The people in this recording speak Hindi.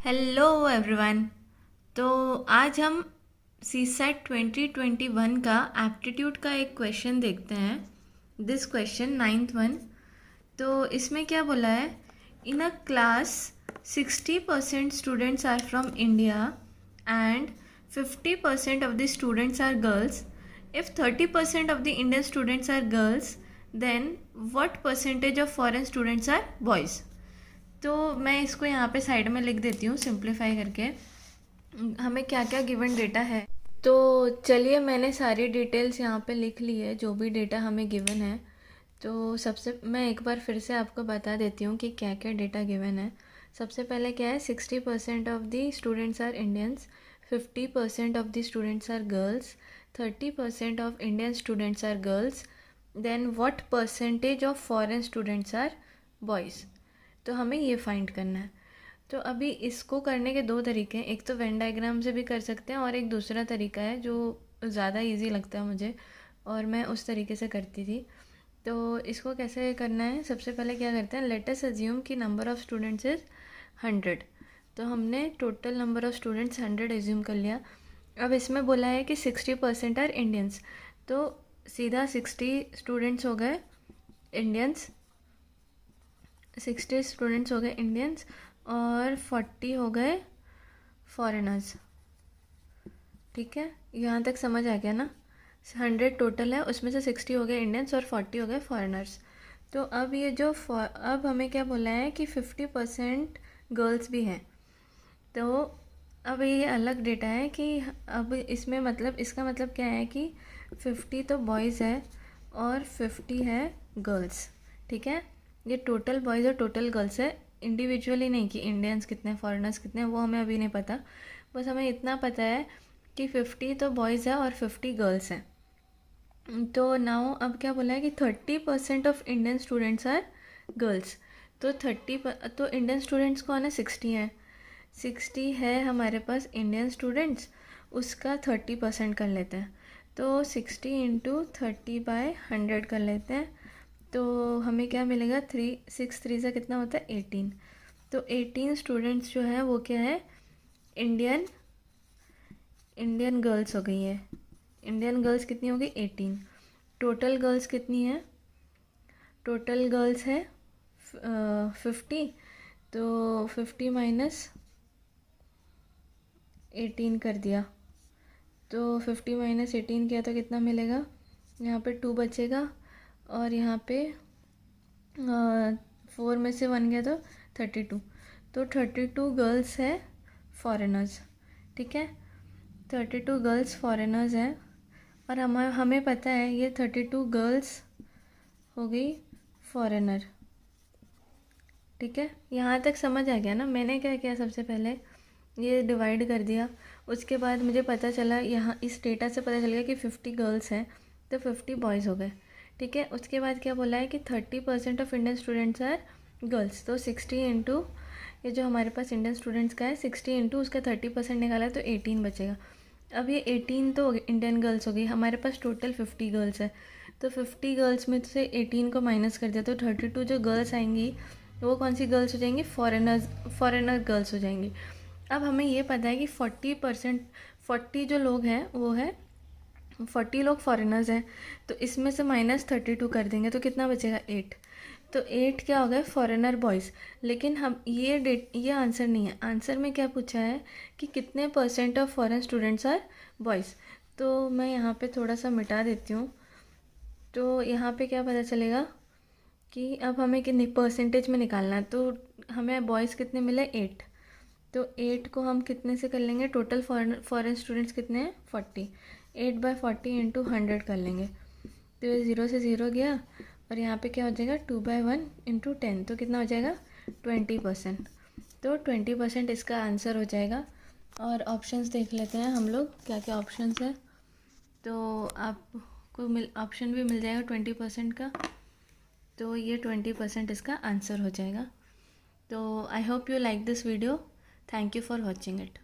Hello everyone. तो आज हम सीसेट 2021 का एप्टीट्यूड का एक क्वेश्चन देखते हैं। This question 9th one. तो इसमें क्या बोला है, in a class 60% students are from India and 50% of the students are girls. If 30% of the Indian students are girls, then what percentage of foreign students are boys. तो मैं इसको यहाँ पे साइड में लिख देती हूँ सिंप्लीफाई करके, हमें क्या क्या गिवन डेटा है। तो चलिए, मैंने सारी डिटेल्स यहाँ पे लिख ली है, जो भी डेटा हमें गिवन है। तो सबसे मैं एक बार फिर से आपको बता देती हूँ कि क्या क्या डेटा गिवन है। सबसे पहले क्या है, 60% of the students are Indians, 50% of the students are girls, 30% of Indian students are girls, then what percentage of foreign students are boys. तो हमें ये फाइंड करना है। तो अभी इसको करने के दो तरीके हैं, एक तो वेन डायग्राम से भी कर सकते हैं और एक दूसरा तरीका है जो ज़्यादा इजी लगता है मुझे, और मैं उस तरीके से करती थी। तो इसको कैसे करना है, सबसे पहले क्या करते हैं, लेट अस अज्यूम कि नंबर ऑफ़ स्टूडेंट्स इज़ 100। तो हमने total number of students 100 assume कर लिया। अब इसमें बोला है कि 60% आर इंडियंस, तो सीधा 60 स्टूडेंट्स हो गए इंडियंस, 60 स्टूडेंट्स हो गए इंडियंस और 40 हो गए फॉरेनर्स। ठीक है, यहाँ तक समझ आ गया ना। 100 टोटल है, उसमें से 60 हो गए इंडियंस और 40 हो गए फॉरेनर्स। तो अब ये जो अब हमें क्या बोला है कि 50% गर्ल्स भी हैं। तो अब ये अलग डेटा है कि अब इसमें मतलब इसका मतलब क्या है कि 50 तो बॉयज़ है और 50 है गर्ल्स। ठीक है, ये टोटल बॉयज़ और टोटल गर्ल्स है, इंडिविजुअली नहीं कि इंडियंस कितने फॉरेनर्स कितने, वो हमें अभी नहीं पता। बस हमें इतना पता है कि 50 तो बॉयज़ है और 50 गर्ल्स हैं। तो नाउ अब क्या बोला है कि 30% of Indian students are girls. तो 30 तो इंडियन स्टूडेंट्स कौन है, 60 है। 60 है हमारे पास इंडियन स्टूडेंट्स, उसका 30% कर लेते हैं। तो 60 इंटू 30/100 कर लेते हैं। तो हमें क्या मिलेगा, 6 3 से कितना होता है, 18। तो 18 स्टूडेंट्स जो है वो क्या है, इंडियन गर्ल्स हो गई है। इंडियन गर्ल्स कितनी होगी, 18। टोटल गर्ल्स कितनी है, टोटल गर्ल्स है 50। तो 50 माइनस 18 कर दिया, तो 50 माइनस 18 किया तो कितना मिलेगा, यहाँ पे 2 बचेगा और यहाँ पे 4 में से 1 गया तो 32। तो 32 गर्ल्स है फॉरेनर्स। ठीक है, 32 गर्ल्स फॉरेनर्स हैं और हमें पता है ये 32 गर्ल्स हो गई फॉरेनर। ठीक है, यहाँ तक समझ आ गया ना। मैंने क्या किया, सबसे पहले ये डिवाइड कर दिया, उसके बाद मुझे पता चला, यहाँ इस डेटा से पता चल गया कि 50 गर्ल्स हैं तो 50 बॉयज़ हो गए। ठीक है, उसके बाद क्या बोला है कि 30% of Indian students are girls. तो 60 इंटू ये जो हमारे पास इंडियन स्टूडेंट्स का है, 60 इंटू उसका 30% निकाला है तो 18 बचेगा। अब ये 18 तो इंडियन गर्ल्स हो गई, हमारे पास टोटल 50 गर्ल्स है। तो 50 गर्ल्स में से 18 को माइनस कर दिया तो 32 जो गर्ल्स आएंगी वो कौन सी गर्ल्स हो जाएंगी, फॉरेनर गर्ल्स हो जाएंगी। अब हमें ये पता है कि 40 जो लोग हैं वो है 40 लोग फॉरेनर्स हैं। तो इसमें से -32 कर देंगे तो कितना बचेगा, 8। तो 8 क्या हो गया, फॉरेनर बॉयज़। लेकिन हम ये आंसर नहीं है, आंसर में क्या पूछा है कि कितने % of foreign students are boys. तो मैं यहाँ पे थोड़ा सा मिटा देती हूँ। तो यहाँ पे क्या पता चलेगा कि अब हमें कितने परसेंटेज में निकालना है। तो हमें बॉयज़ कितने मिले, 8। तो 8 को हम कितने से कर लेंगे, टोटल फॉरेन स्टूडेंट्स कितने हैं, 40। 8/40 इंटू 100 कर लेंगे तो ये 0 से 0 गया और यहाँ पे क्या हो जाएगा, 2/1 इंटू 10, तो कितना हो जाएगा, 20%। तो 20% इसका आंसर हो जाएगा। और ऑप्शंस देख लेते हैं हम लोग, क्या क्या ऑप्शंस है। तो आपको ऑप्शन भी मिल जाएगा 20% का, तो ये 20% इसका आंसर हो जाएगा। तो I hope you like this video, thank you for watching it.